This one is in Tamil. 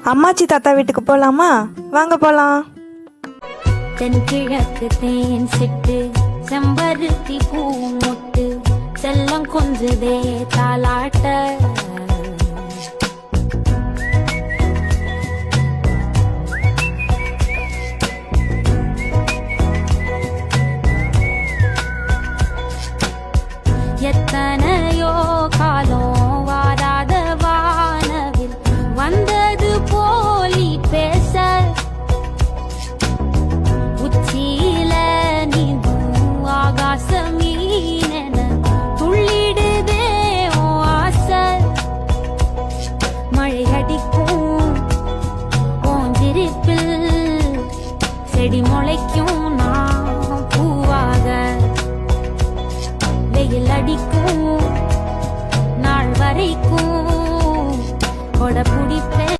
அம்மாச்சி தாத்தா வீட்டுக்கு போலாமா? வாங்க போலாம். தென்கிழக்கு தேன் சிட்டு செம்பருத்தி பூ முட்டு செல்லம் கொஞ்சதே தாலாட்ட